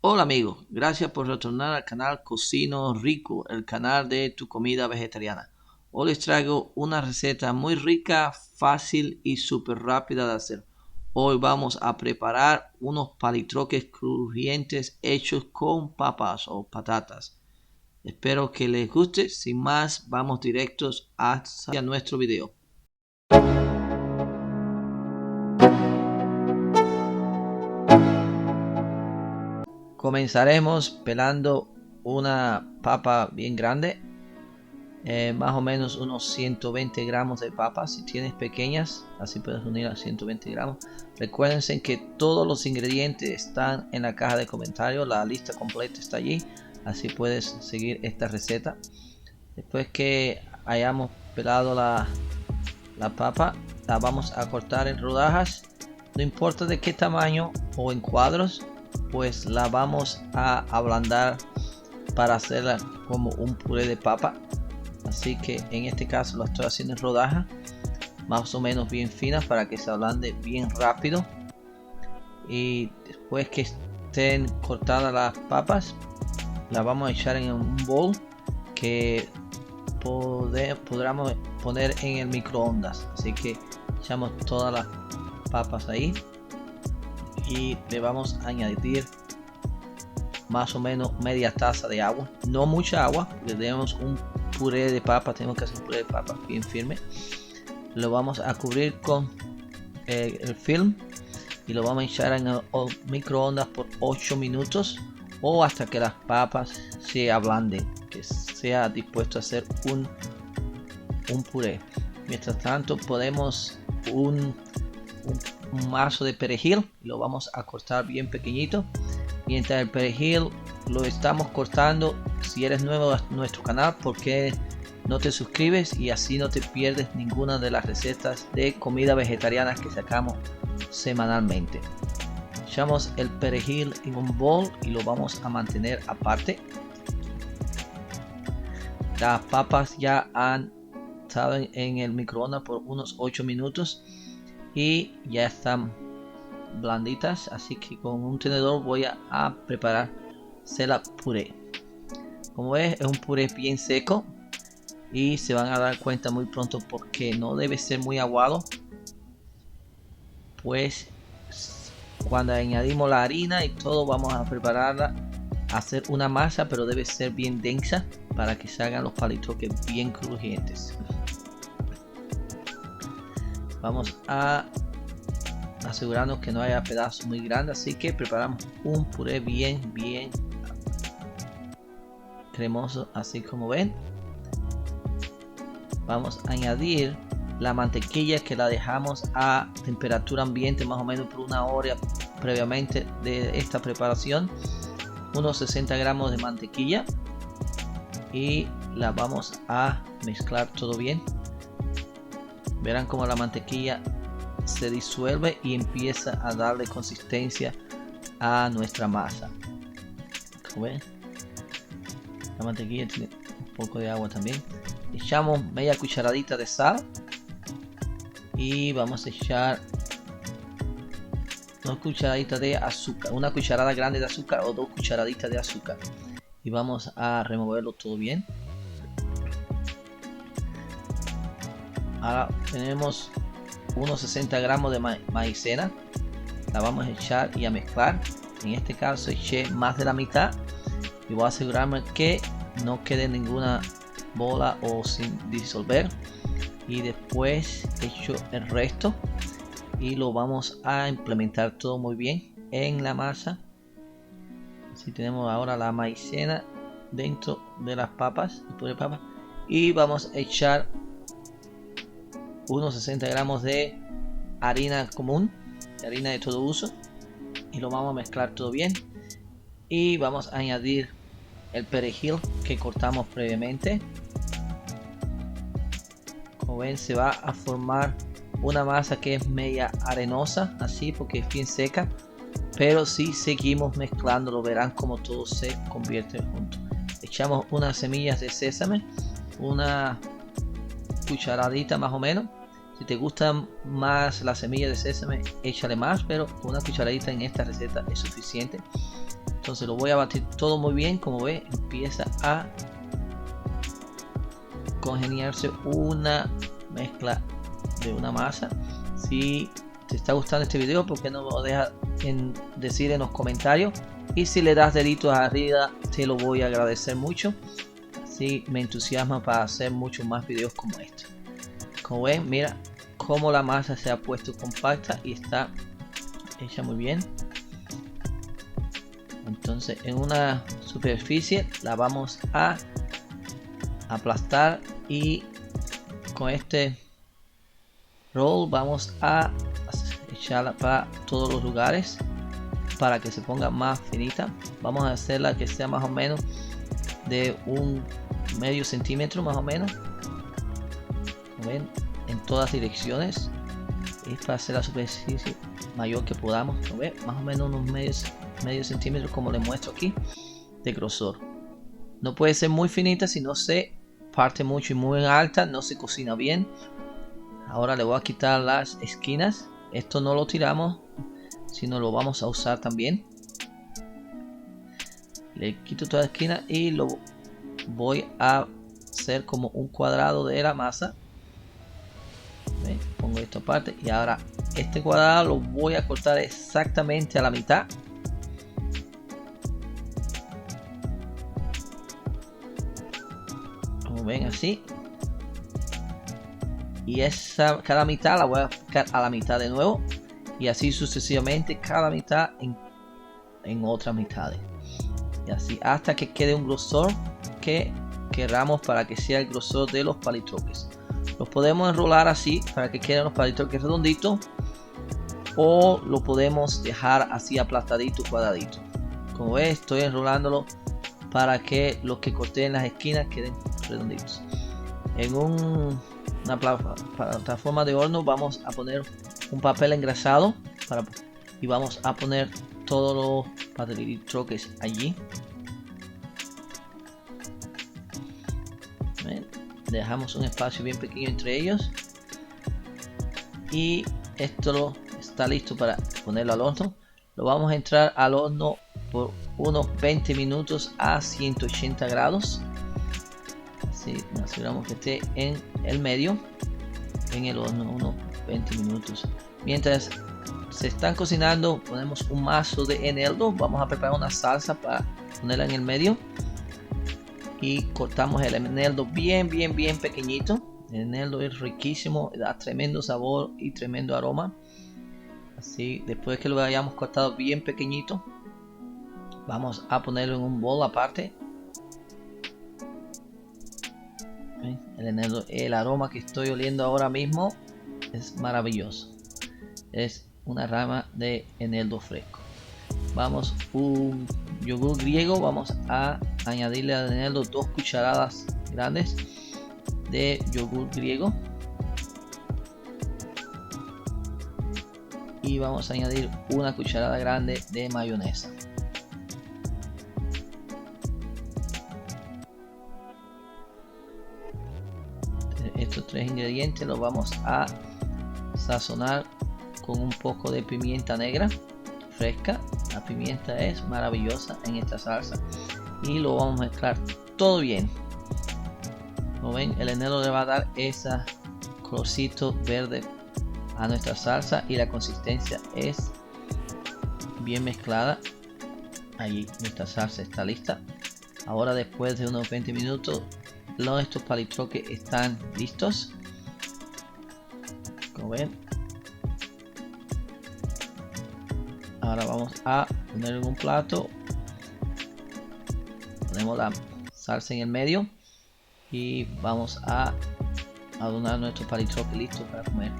Hola amigos, gracias por retornar al canal Cocino Rico, el canal de tu comida vegetariana. Hoy les traigo una receta muy rica, fácil y súper rápida de hacer. Hoy vamos a preparar unos palitroques crujientes hechos con papas o patatas. Espero que les guste. Sin más, vamos directos hacia nuestro video. Comenzaremos pelando una papa bien grande, más o menos unos 120 gramos de papas. Si tienes pequeñas, así puedes unir a 120 gramos. Recuérdense que todos los ingredientes están en la caja de comentarios, la lista completa está allí, así puedes seguir esta receta. Después que hayamos pelado la papa, la vamos a cortar en rodajas, no importa de qué tamaño o en cuadros, pues la vamos a ablandar para hacerla como un puré de papa. Así que en este caso lo estoy haciendo en rodajas más o menos bien finas para que se ablande bien rápido. Y después que estén cortadas las papas, las vamos a echar en un bowl que podremos poner en el microondas. Así que echamos todas las papas ahí y le vamos a añadir más o menos media taza de agua, no mucha agua, le demos un puré de papa, tenemos que hacer un puré de papa bien firme. Lo vamos a cubrir con el film y lo vamos a echar en el microondas por 8 minutos o hasta que las papas se ablanden, que sea dispuesto a hacer un puré. Mientras tanto podemos un mazo de perejil, lo vamos a cortar bien pequeñito. Mientras el perejil lo estamos cortando, si eres nuevo a nuestro canal, ¿por qué no te suscribes y así no te pierdes ninguna de las recetas de comida vegetariana que sacamos semanalmente? Echamos el perejil en un bol y lo vamos a mantener aparte. Las papas ya han estado en el microondas por unos 8 minutos y ya están blanditas, así que con un tenedor voy a preparar la puré. Como ves, es un puré bien seco y se van a dar cuenta muy pronto porque no debe ser muy aguado, pues cuando añadimos la harina y todo vamos a prepararla, a hacer una masa, pero debe ser bien densa para que salgan los palitroques bien crujientes. Vamos a asegurarnos que no haya pedazos muy grandes, así que preparamos un puré bien cremoso, así como ven. Vamos a añadir la mantequilla que la dejamos a temperatura ambiente más o menos por una hora previamente de esta preparación, unos 60 gramos de mantequilla, y la vamos a mezclar todo bien. Verán como la mantequilla se disuelve y empieza a darle consistencia a nuestra masa. Como ven, la mantequilla tiene un poco de agua también. Echamos media cucharadita de sal y vamos a echar una cucharadita de azúcar, una cucharada grande de azúcar o 2 cucharaditas de azúcar, y vamos a removerlo todo bien. Ahora tenemos unos 60 gramos de maicena, la vamos a echar y a mezclar. En este caso eché más de la mitad y voy a asegurarme que no quede ninguna bola o sin disolver, y después echo el resto y lo vamos a implementar todo muy bien en la masa. Así tenemos ahora la maicena dentro de las papas, el puré de papas, y vamos a echar unos 60 gramos de harina común, de harina de todo uso, y lo vamos a mezclar todo bien. Y vamos a añadir el perejil que cortamos previamente. Como ven, se va a formar una masa que es media arenosa, así porque es bien seca, pero si seguimos mezclándolo verán como todo se convierte junto. Echamos unas semillas de sésamo, una cucharadita más o menos. Si te gustan más las semillas de sésamo, échale más, pero una cucharadita en esta receta es suficiente. Entonces lo voy a batir todo muy bien. Como ve, empieza a congeniarse una mezcla de una masa. Si te está gustando este video, ¿por qué no me lo dejas decir en los comentarios? Y si le das deditos arriba, te lo voy a agradecer mucho. Así me entusiasma para hacer muchos más videos como este. Como ven, mira cómo la masa se ha puesto compacta y está hecha muy bien. Entonces en una superficie la vamos a aplastar y con este roll vamos a echarla para todos los lugares para que se ponga más finita. Vamos a hacerla que sea más o menos de un medio centímetro más o menos. Como ven, en todas direcciones, es para hacer la superficie mayor que podamos. ¿No ve? Más o menos unos medio centímetro, como les muestro aquí, de grosor. No puede ser muy finita, si no se parte mucho y muy alta, no se cocina bien. Ahora le voy a quitar las esquinas. Esto no lo tiramos, sino lo vamos a usar también. Le quito toda la esquina y lo voy a hacer como un cuadrado de la masa. ¿Ven? Pongo esto aparte y ahora este cuadrado lo voy a cortar exactamente a la mitad. Como ven, así. Y cada mitad la voy a picar a la mitad de nuevo. Y así sucesivamente, cada mitad en otras mitades. Y así hasta que quede un grosor que queramos para que sea el grosor de los palitroques. Los podemos enrolar así para que queden los palitroques redonditos, o lo podemos dejar así aplastadito, cuadradito. Como ves, estoy enrolándolo para que los que corté en las esquinas queden redonditos. En una plataforma de horno vamos a poner un papel engrasado y vamos a poner todos los palitroques allí. ¿Ven? Dejamos un espacio bien pequeño entre ellos y esto está listo para ponerlo al horno. Lo vamos a entrar al horno por unos 20 minutos a 180 grados. Así nos aseguramos que esté en el medio en el horno unos 20 minutos. Mientras se están cocinando, ponemos un mazo de eneldo. Vamos a preparar una salsa para ponerla en el medio y cortamos el eneldo bien pequeñito. El eneldo es riquísimo, da tremendo sabor y tremendo aroma. Así, después que lo hayamos cortado bien pequeñito, vamos a ponerlo en un bol aparte. El eneldo, el aroma que estoy oliendo ahora mismo es maravilloso. Es una rama de eneldo fresco. Vamos, un yogur griego, vamos a añadirle al eneldo 2 cucharadas grandes de yogur griego y vamos a añadir una cucharada grande de mayonesa. Estos 3 ingredientes los vamos a sazonar con un poco de pimienta negra fresca. La pimienta es maravillosa en esta salsa y lo vamos a mezclar todo bien. Como ven, el eneldo le va a dar ese colorcito verde a nuestra salsa y la consistencia es bien mezclada. Allí nuestra salsa está lista. Ahora, después de unos 20 minutos, estos palitroques están listos. Como ven, ahora vamos a poner en un plato. Ponemos la salsa en el medio y vamos a adornar nuestros palitroques listos para comer.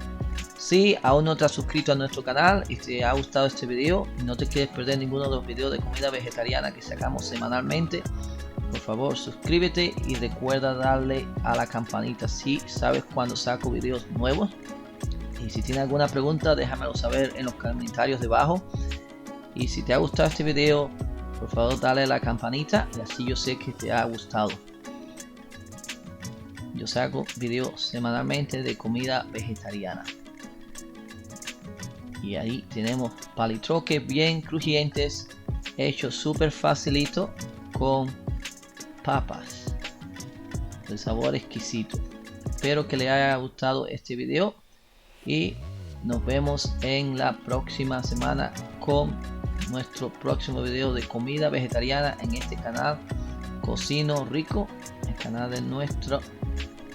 Si aún no te has suscrito a nuestro canal y te ha gustado este video y no te quieres perder ninguno de los videos de comida vegetariana que sacamos semanalmente, por favor suscríbete y recuerda darle a la campanita si sabes cuando saco videos nuevos. Y si tienes alguna pregunta, déjamelo saber en los comentarios debajo. Y si te ha gustado este video, por favor dale a la campanita y así yo sé que te ha gustado. Yo saco videos semanalmente de comida vegetariana. Y ahí tenemos palitroques bien crujientes hecho súper facilito con papas. El sabor exquisito. Espero que les haya gustado este video y nos vemos en la próxima semana con nuestro próximo video de comida vegetariana en este canal Cocino Rico, el canal de nuestras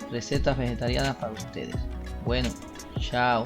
recetas vegetarianas para ustedes. Bueno, chao.